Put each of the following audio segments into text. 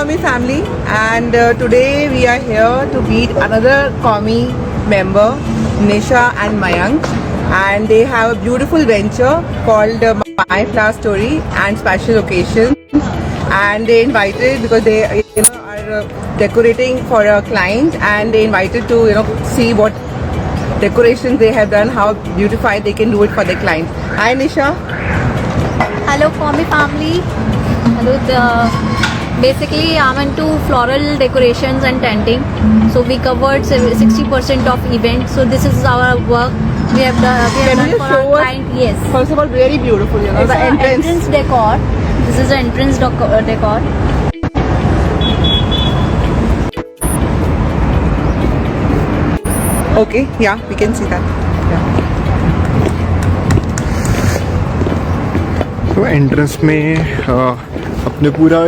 Commie family, and today we are here to meet another Commie member, Nisha and Mayank, and they have a beautiful venture called My Flower Story and Special Occasions, and they invited because they are decorating for a client, and they invited to see what decorations they have done, how beautified they can do it for the client. Hi Nisha. Hello Commie family. Basically I'm into floral decorations and tenting, so we covered 60% of events. So this is our work we have done for our client. Yes, First of all, very beautiful, it's the entrance decor. This is the entrance decor. Okay, yeah, we can see that. तो entrance में अपने पूरा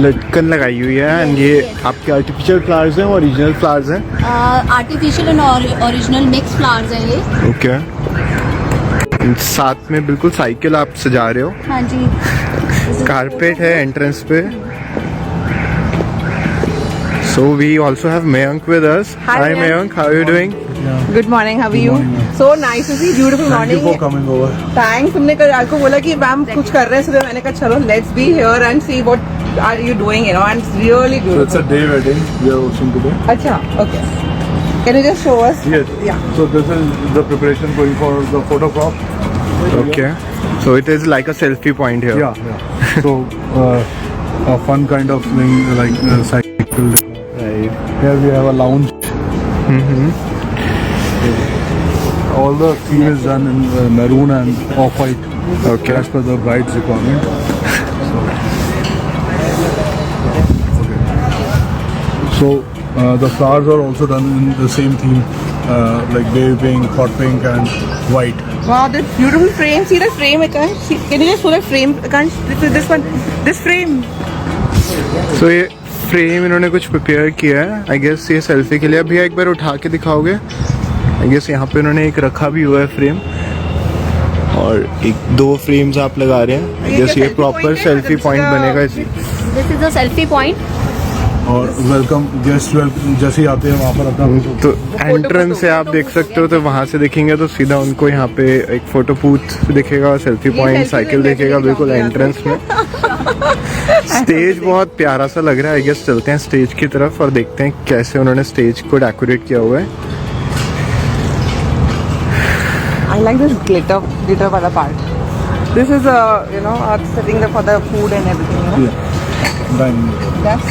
लटकन लगाई हुई है and ये आपके आर्टिफिशियल फ्लावर्स हैं, ओरिजिनल फ्लावर्स हैं? Artificial and original mix flowers हैं ये. ओके. साथ में बिल्कुल साइकिल आप सजा रहे हो. हाँ जी. कारपेट है एंट्रेंस पे. So we also have Mayank with us. Hi Mayank, how are you doing? Good morning, how are you? So nice to see, beautiful morning. Thank you for coming over. Thanks. हमने कल आपको बोला कि ma'am कुछ कर रहे हैं, so मैंने कहा चलो let's be here and see what are you doing, and it's really beautiful. So it's a day wedding we are hosting today. अच्छा, okay. Can you just show us? Yes. Yeah. So this is the preparation going for the photograph. Okay. So it is like a selfie point here. Yeah. So a fun kind of thing like cycle. Right. Here we have a lounge. All the theme is done in maroon and off-white. Okay. As per the bride's requirement. So the flowers are also done in the same theme, like baby pink, hot pink, and white. Wow, this beautiful frame. See the frame. I can't see. Can you just show the frame? I can't. This one. This frame. So ये frame इन्होंने कुछ prepare किया है. I guess ये selfie के लिए. अभी एक बार उठा के दिखाओगे? आई गेस यहाँ पे इन्होंने एक रखा भी हुआ है फ्रेम, और एक दो फ्रेम्स आप लगा रहे हैं. आई गेस ये प्रॉपर सेल्फी पॉइंट बनेगा इसी. This is the selfie point. और वेलकम गेस्ट जैसे ही आते हैं वहाँ पर अपना तो एंट्रेंस से आप देख सकते हो, तो वहाँ से दिखेंगे तो सीधा उनको यहाँ पे एक फोटो बूथ दिखेगा, सेल्फी पॉइंट, साइकिल दिखेगा बिल्कुल एंट्रेंस में. स्टेज बहुत प्यारा सा लग रहा है. आई गेस चलते हैं स्टेज की तरफ और देखते हैं कैसे उन्होंने स्टेज को डेकोरेट किया हुआ है. I like this glitter वाला part. This is setting for the food and everything. That's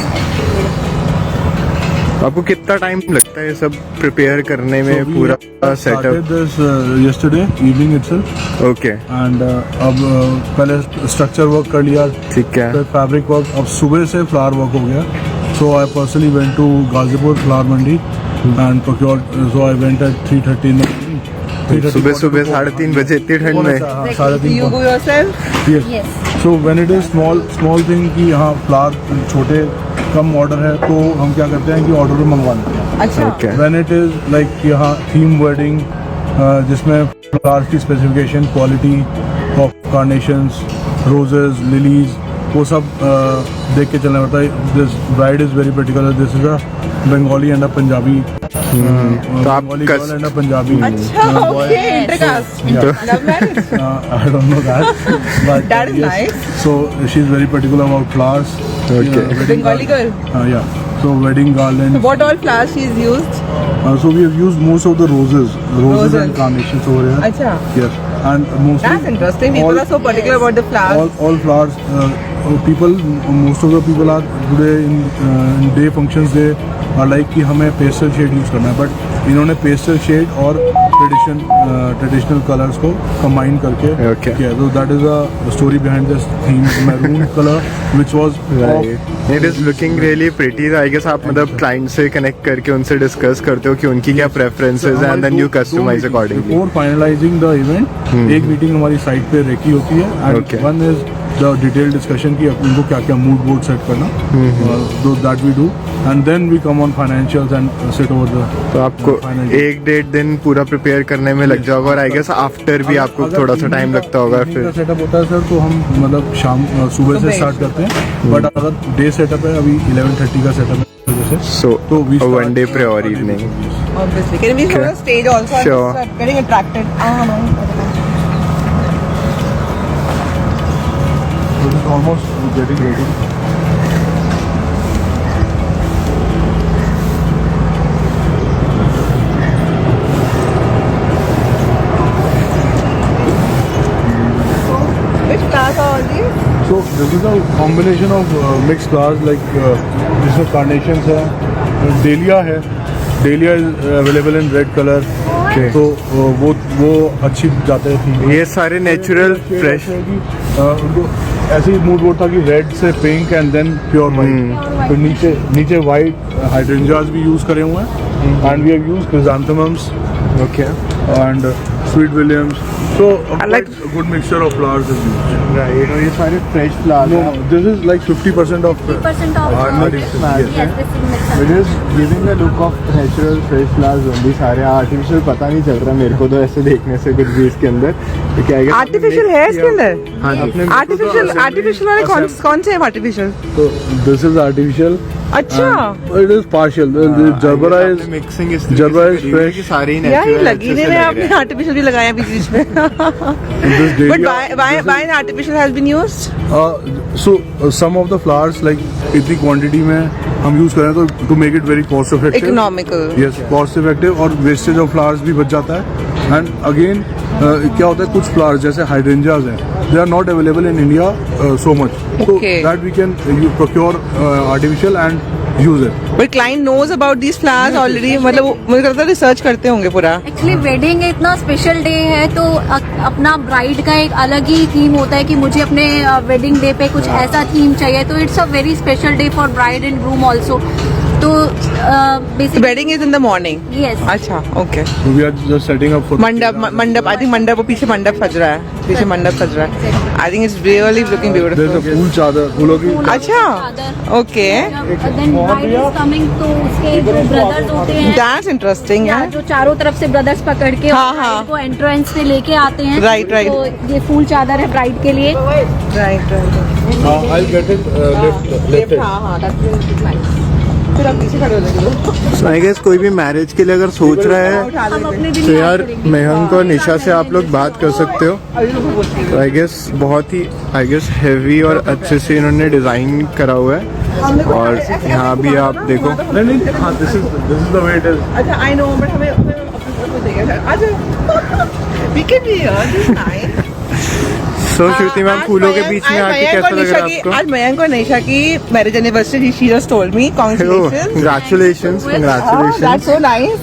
आपको कितना टाइम लगता है ये सब प्रिपेयर करने में, पूरा setup? yesterday evening itself. Okay. And अब पहले स्ट्रक्चर वर्क कर लिया, ठीक है. फिर फैब्रिक वर्क, अब सुबह से फ्लावर वर्क हो गया. So I personally went to Ghazipur flower मंडी and procured. So I went at 3:30 in the morning. सुबह 3:30 बजे इतनी ठंड में? 3:30. you go yourself? Yes. So when it is small thing कि यहाँ फ्लावर छोटे कम ऑर्डर है, तो हम क्या करते हैं कि ऑर्डर पे मंगवा लेते हैं. अच्छा. Okay. When it is like यहाँ थीम वेडिंग जिसमें फ्लावर्स की specification, quality of carnations, roses, lilies, वो सब देख के चलना पड़ता है. This bride is very particular. This is a Bengali and a Punjabi. तो आप Bengali girl and a Punjabi. अच्छा, okay, intercaste. Love marriage. I don't know that. But That is nice. So she is very particular about flowers. Okay. Bengali girl. Yeah. So wedding garland. What all flowers she's used? So we have used most of the roses and carnations over here. Acha. Yes. And mostly. That's interesting. People are so particular about the flowers. All flowers. Most of the people are today in day functions. They are like कि हमें pastel shade use करना है, but इन्होंने pastel shade और traditional colors को combine करके किया. So that is a story behind this theme. Maroon color, which was Right. It is looking really pretty. I guess आप मतलब क्लाइंट से कनेक्ट करके उनसे डिस्कस करते हो कि उनकी क्या प्रेफरेंसेस हैं, and then you customize accordingly. Before finalizing the event, एक मीटिंग हमारी साइट पे रेकी होती है. And Okay. one is the detail discussion की उनको क्या क्या मूड बोर्ड सेट करना, तो that we do and then we come on financials and sit over the. तो आपको 1-1.5 दिन पूरा प्रिपेयर करने में लग जाएगा और आई गेस आफ्टर भी आपको थोड़ा सा टाइम लगता होगा फिर। सेटअप होता है सर, तो हम मतलब सुबह से स्टार्ट करते हैं, बट अगर डे सेटअप है अभी 11:30 का सेटअप है जैसे, So तो we a start 1 day prior evening. Obviously. Can we show the stage also? Sure. I'm just getting attracted. No. This is almost getting ready. Which class are all these? So this is a combination of mixed flowers like जिसमें carnations है, dahlia है, dahlia is available in red color, तो वो अच्छी जाते हैं। ये सारे नेचुरल फ्रेश। उनको ऐसे ही मूड बोर्ड था कि रेड से pink and then pure white, तो नीचे वाइट हाइड्रेंजास भी यूज करे हुए हैं and we have used chrysanthemums okay and sweet williams, so I like a good mixture of flowers is used. Right. और ये सारे fresh flowers No, this is like 50% of 50% of artificial, yes, yes. this is mixed. It is giving the look of natural fresh flowers only. सारे artificial पता नहीं चल रहा मेरे को तो ऐसे देखने से कुछ भी इसके अंदर। तो क्या है Artificial है इसके अंदर? हाँ जी। आर्टिफिशियल वाले कौन से artificial? So this is artificial. अच्छा, It is partial. The Gerbera is mixing Gerbera is fresh. सारे ही यार ये नेचुरल लगी नहीं रहे, आपने आर्टिफिशियल भी लगाया बीच में। This But dahlia. why an artificial has been used? So some of the flowers like इतनी क्वांटिटी में हम यूज करें तो to make it very cost effective. Economical. Yes, cost effective और wastage of flowers भी बच जाता है। And again क्या होता है, कुछ flowers जैसे hydrangeas हैं, they are not available in India so much. So Okay. that we can procure artificial and use it. But client knows about these flowers already. मतलब वो मुझे लगता है रिसर्च करते होंगे पूरा। एक्चुअली वेडिंग इतना स्पेशल डे है तो अपना ब्राइड का एक अलग ही थीम होता है कि मुझे अपने वेडिंग डे पे कुछ ऐसा थीम चाहिए, तो it's a very special day for bride and groom also. तो basically wedding is in the morning. Yes, अच्छा, okay. So we are just setting up for मंडप आई थिंक मंडप, वो पीछे मंडप सज रहा है, पीछे मंडप सज रहा है। I think it's really looking There's a beautiful. फूल चादर, फूलों की अच्छा, okay, then bride is coming, तो उसके जो ब्रदर्स होते हैं दैट्स इंटरेस्टिंग या है। जो चारों तरफ से ब्रदर्स पकड़ के हाँ, और हाँ। bride को एंट्रेंस पे लेके आते हैं। Right, right. तो ये फूल चादर है ब्राइड के लिए। Right I'll get it lifted. हाँ, that's nice। फिर आप पीछे खड़े हो जाएंगे। आई गेस कोई भी मैरिज के लिए अगर सोच रहा है हम अपने दिन तो याद यार करेंगे। मेहंक और निशा से आप लोग बात कर सकते हो। तो आई गेस बहुत ही हेवी और अच्छे से इन्होंने डिज़ाइन करा हुआ है और यहाँ भी आप देखो। नहीं, हाँ, this is the way it is. अच्छा, आई नो, बट हमें अपने चाहिए। अच्छा, we can be here, this is nice. So Shruti ma'am, फूलों के बीच में आके कैसा लग रहा है आपको? आज मयंक और निशा की marriage anniversary, she just told me congratulations. Congratulations, that's congratulations. So nice.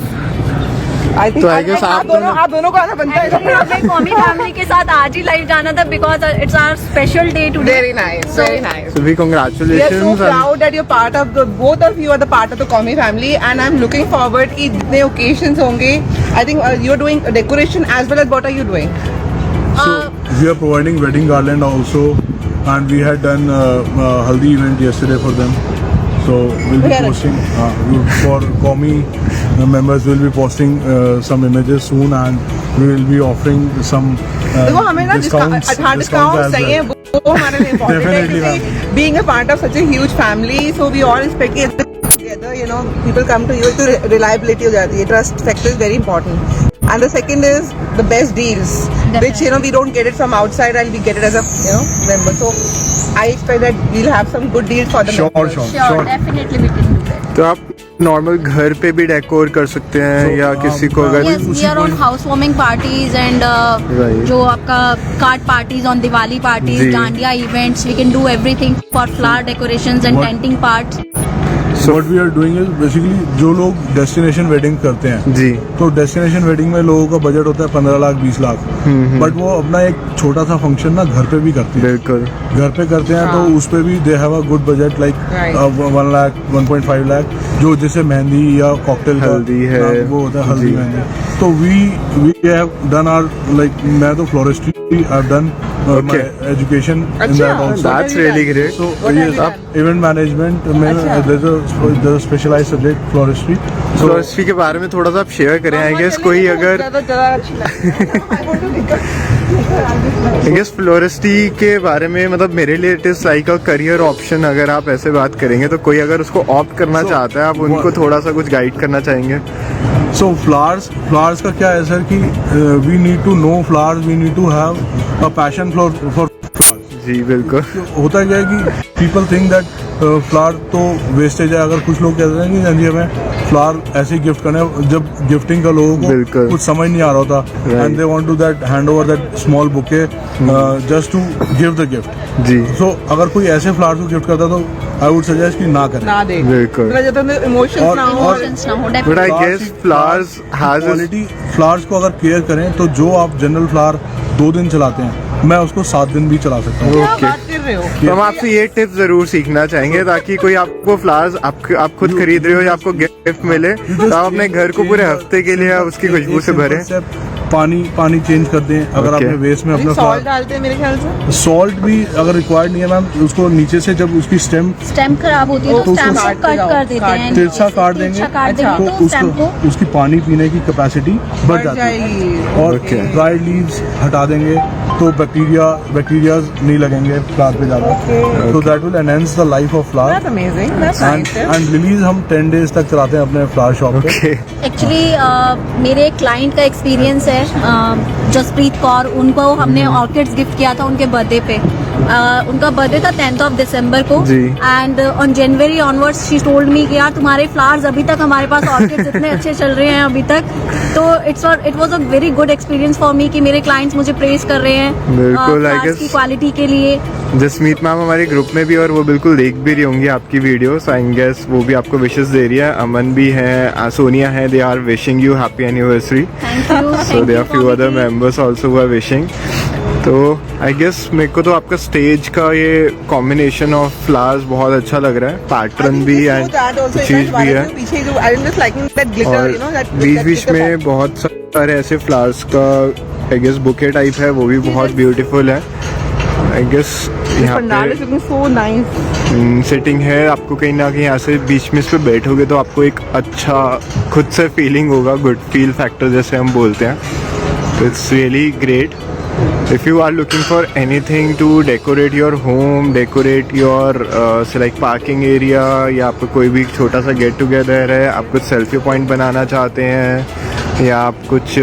I think तो I guess आप दोनों को आना बनता है। अपने कॉमी फैमिली के साथ आज ही लाइव जाना था because it's our special day today. Very nice, very nice. So we We are so congratulations and proud that you're part of both of you are the part of the Comi family, and I'm looking forward कि जितने occasions होंगे, I think you're doing decoration as well as what are you doing? So we are providing wedding garland also, and we had done haldi event yesterday for them. So we'll be Where? posting for Comi members. We'll be posting some images soon, and we will be offering some देखो हमें ना discounts discount as चाहिए, well. वो हमारे लिए important है Definitely, क्योंकि being a part of such a huge family, so we all expect it together, you know, people come to you, तो reliability हो जाती है, trust factor is very important. And the second is the best deals, which you know we don't get it from outside, and we get it as a member. So I expect that we'll have some good deals for the members. Sure, definitely we can do that. तो आप normal घर पे भी decor कर सकते हैं So, या किसी को अगर Yes, we are on housewarming parties and Right. जो आपका card parties on Diwali parties, जी। Dandiya events, we can do everything for flower decorations and What- tenting parts. So what we are doing is basically जो लोग destination wedding करते हैं, जी तो destination wedding में लोगों का बजट होता है 15 लाख 20 लाख, बट वो अपना एक छोटा सा फंक्शन ना घर पे भी करते हैं। बिल्कुल। घर पे करते हैं तो उस पे भी they have a good budget like Right. 1 lakh 1.5 lakh, जो जैसे मेहंदी या कॉकटेल हल्दी है, वो होता है हल्दी जी। मेहंदी। तो we have done our like, मैं तो floristry I have done my Okay. education in अच्छा, that also. That's really great. So What have yes, you up event management में अच्छा. there's a specialized subject floristry. So फ्लोरिस्ट्री के बारे में थोड़ा सा आप शेयर करें आई गेस कोई अगर आई गेस फ्लोरिस्ट्री के बारे में मतलब मेरे लिए it is like a career option अगर आप ऐसे बात करेंगे तो कोई अगर उसको ऑप्ट करना चाहता है आप उनको थोड़ा सा कुछ गाइड करना चाहेंगे so flowers का क्या है सर कि we need to know flowers, we need to have a passion for flowers. जी बिल्कुल होता क्या है कि people think that फ्लावर तो वेस्टेज है अगर कुछ लोग कहते हैं कि हाँ जी हमें फ्लावर ऐसे ही गिफ्ट करना है जब गिफ्टिंग का लोगों बिल्कुल। को कुछ समझ नहीं आ रहा होता Right. And they want to that hand over that small bouquet just to give the gift जी सो अगर कोई ऐसे फ्लावर्स को गिफ्ट करता तो आई वुड सजेस्ट कि ना करें ना दे बिल्कुल। जब तक इमोशंस और- ना हो और- Emotions ना हो, but definitely. I guess flowers has quality flowers को अगर केयर करें तो जो आप जनरल फ्लावर 2 दिन चलाते हैं मैं उसको 7 दिन भी चला सकता हूँ क्या Okay. बात कर रहे हो तो हम आपसे ये टिप्स जरूर सीखना चाहेंगे ताकि कोई आपको फ्लावर्स आप खुद खरीद रहे हो या आपको गिफ्ट मिले तो आप अपने घर को पूरे हफ्ते के लिए आप उसकी खुशबू से भरें पानी चेंज कर दें अगर Okay. आपने वेस्ट में अपना सॉल्ट फ्लावर डालते हैं मेरे ख्याल से सॉल्ट भी अगर रिक्वायर्ड नहीं है मैम उसको नीचे से जब उसकी स्टेम स्टेम खराब होती है तो तो उसको स्टेम को काट कट जाओ, कर देते काट हैं तिरछा काट देंगे तिरछा काट अच्छा। देंगे तो तो स्टेम को उसको उसकी पानी पीने की कैपेसिटी बढ़ बढ़ जाती है जाएगी और Okay. ड्राइड लीव्स हटा देंगे तो बैक्टीरियाज नहीं लगेंगे फ्लावर पे ज्यादा तो that will enhance the life of flower That's amazing. That's and nice. And lilies हम 10 डेज तक चलाते हैं अपने फ्लावर शॉप पे ओके एक्चुअली मेरे एक क्लाइंट का एक्सपीरियंस है जसप्रीत कौर उनको हमने ऑर्किड्स गिफ्ट किया था उनके बर्थडे पे उनका बर्थडे था 10th ऑफ दिसंबर को जी। And on January onwards she told me कि यार तुम्हारे फ्लावर्स अभी तक हमारे पास ऑर्किड्स इतने अच्छे चल रहे हैं अभी तक तो it was a very good experience for me कि मेरे क्लाइंट्स मुझे प्रेज कर रहे हैं बिल्कुल, I flowers guess- की क्वालिटी के लिए जसमीत मैम हमारे ग्रुप में भी और वो बिल्कुल देख भी रही होंगी आपकी वीडियोस आई गेस वो भी आपको विशेस दे रही है अमन भी है सोनिया है they are wishing you happy anniversary thank you so they are few other members also who are wishing तो आई गेस मेरे को तो आपका स्टेज का ये कॉम्बिनेशन ऑफ फ्लावर्स बहुत अच्छा लग रहा है पैटर्न भी एंड चीज भी है पीछे जो I am just liking that glitter और यू नो दैट बीच बीच में बहुत सारे ऐसे फ्लावर्स का आई गेस बुके टाइप है वो भी बहुत ब्यूटीफुल है आई गेस यहाँ पंडाल इज पे लुकिंग सो नाइस सेटिंग है आपको कहीं ना कहीं ऐसे बीच में इस पे बैठोगे तो आपको एक अच्छा खुद से फीलिंग होगा गुड फील फैक्टर जैसे हम बोलते हैं तो it's really great if you are looking for anything to decorate your home decorate your say like parking area या आपको कोई भी छोटा सा गेट टुगेदर है आप कुछ सेल्फी पॉइंट बनाना चाहते हैं या आप कुछ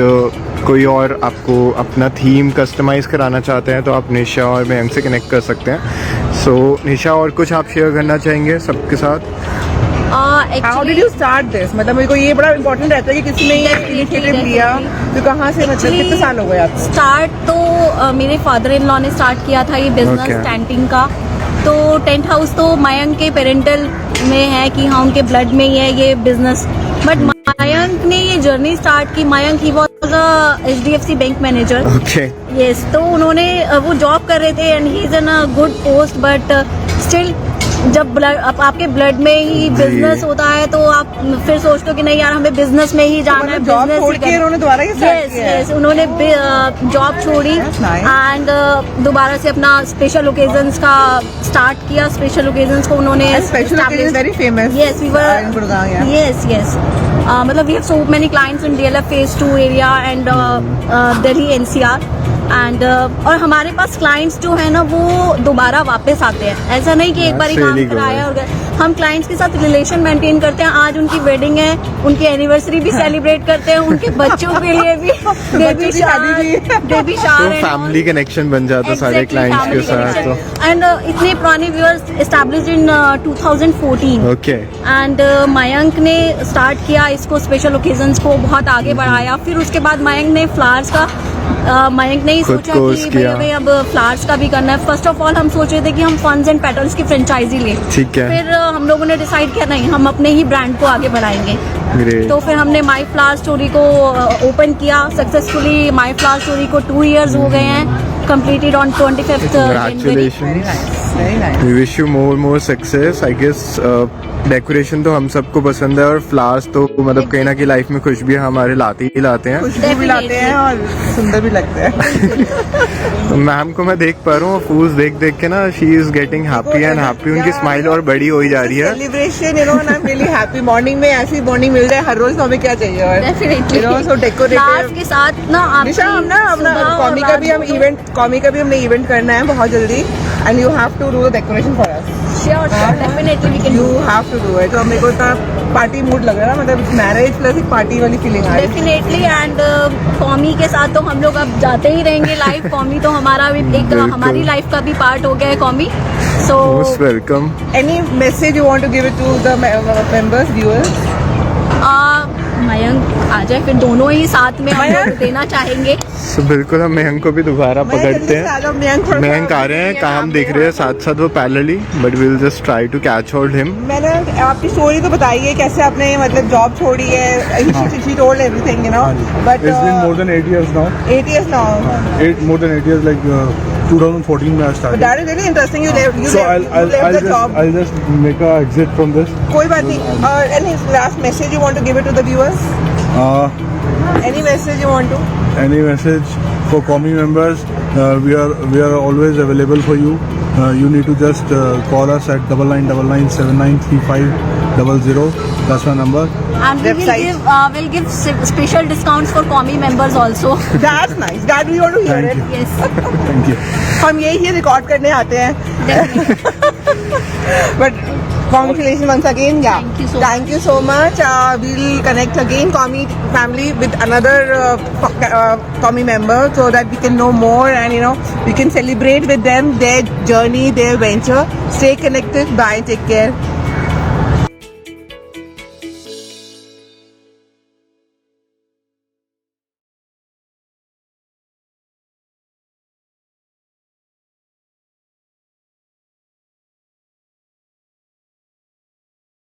कोई और आपको अपना थीम कस्टमाइज कराना चाहते हैं तो आप निशा और मयंक से कनेक्ट कर सकते हैं सो निशा और कुछ आप शेयर करना चाहेंगे सबके साथ how did you start this मतलब मेरे को ये बड़ा इम्पोर्टेंट रहता है कि किसी ने ये इनिशिएटिव लिया तो कहाँ से मतलब कितने साल हो गए आपको स्टार्ट तो मेरे फादर इन लॉ ने स्टार्ट किया था ये बिजनेस Okay. टेंटिंग का तो टेंट हाउस तो मयंक के पेरेंटल में है कि हाँ उनके ब्लड में ही है ये बिजनेस बट मयंक ने ये जर्नी स्टार्ट की Mayank he was HDFC bank manager okay yes तो उन्होंने वो जॉब कर रहे थे and he is in a good post but still जब आपके ब्लड में ही बिजनेस होता है तो आप फिर सोचते हो कि नहीं यार हमें बिजनेस में ही जाना है मतलब जॉब बिजनेस छोड़ के उन्होंने दोबारा ये स्टार्ट यस किया है यस उन्होंने जॉब छोड़ी That's nice. एंड दोबारा से अपना स्पेशल ओकेजन्स का स्टार्ट किया स्पेशल ओकेजन्स को उन्होंने special is very famous Yes, we were. in Gurgaon yeah Yes. मतलब we have so many clients in DLF Phase 2 area and Delhi NCR and और हमारे पास क्लाइंट्स जो है ना वो दोबारा वापस आते हैं ऐसा नहीं कि एक बार ही That's काम really good. कराया और गए हम क्लाइंट्स के साथ रिलेशन मेंटेन करते हैं आज उनकी वेडिंग है उनकी एनिवर्सरी भी सेलिब्रेट करते हैं उनके बच्चों के लिए भी बच्चों की शादी भी। बेबी तो शावर फैमिली कनेक्शन बन जाता है सारे क्लाइंट्स के साथ तो एंड इतने पुराने viewers established in 2014 okay and Mayank ने स्टार्ट किया इसको स्पेशल ओकेजन्स को बहुत आगे बढ़ाया फिर उसके बाद मयंक ने फ्लावर्स का मयंक ने ही खुद सोचा कोर्स कि किया। भाई अब फ्लावर्स का भी करना है फर्स्ट ऑफ ऑल हम सोच रहे थे कि हम फंड्स एंड पेटल्स की फ्रेंचाइजी लें ठीक है फिर हम लोगों ने डिसाइड किया नहीं हम अपने ही ब्रांड को आगे बढ़ाएंगे ग्रेट तो फिर हमने माई फ्लावर स्टोरी को ओपन किया सक्सेसफुली माई फ्लावर स्टोरी को 2 years हो गए हैं completed on 25th January Congratulations. Very nice. We wish you more success. I guess decoration तो हम सबको पसंद है और फ्लावर्स तो मतलब कहीं ना कहीं लाइफ में खुशबू हमारे लाते ही लाते हैं. खुशबू भी लाते हैं और सुंदर भी लगते हैं. मैम को मैं देख पा रहा हूँ फूल्स देख देख के ना, she is getting happy and happy. उनकी स्माइल और बड़ी हो ही जा रही है. Celebration, you know, I am really happy. Morning में ऐसी मॉर्निंग मिल जाए हर रोज तो हमें क्या चाहिए. और definitely you know, so class के साथ ना आप निशा, हम ना अपना कॉमी का भी हमने इवेंट करना है बहुत जल्दी. And you have to do the decoration for us. Sure definitely we can you have to do it. तो मेरे को इतना पार्टी मूड लग रहा है, मतलब मैरिज प्लस एक पार्टी वाली फीलिंग आ रही है. डेफिनेटली. एंड कॉमी के साथ तो हम लोग अब जाते ही रहेंगे लाइव. कॉमी तो हमारा भी एक हमारी लाइफ का भी पार्ट हो गया है कॉमी. So most welcome. Any message you want to give it to the members, viewers? Mayank आ जाए, फिर दोनों ही साथ में हम लोग देना चाहेंगे. So, बिल्कुल हम मयंक को भी दोबारा पकड़ते हैं. मयंक आ रहे हैं, काम देख रहे हैं साथ साथ वो parallelly, but we will just try to catch hold him. मैंने आपकी स्टोरी तो बताई है कैसे आपने मतलब जॉब छोड़ी है. She told everything, you know. But It's been more than 8 years now. 8 years now. More than 8 years, like 2014 when I But started. that is really interesting. You left So the job. I'll just make a exit from this. कोई बात नहीं. Any last message you want to give it to the viewers? Any message you want to? Any message for Comi members? We are always available for you. You need to just call us at 9999793500. That's my number. And Website. we'll give special discounts for कॉमी members also. That's nice. That we want to hear Thank it. you. Yes. Thank you. हम यही record करने आते हैं. But congratulations once again. Yeah. Thank you so Thank you so much. We'll connect again, Comi family, with another Comi member, so that we can know more and you know we can celebrate with them their journey, their venture. Stay connected. Bye. Take care.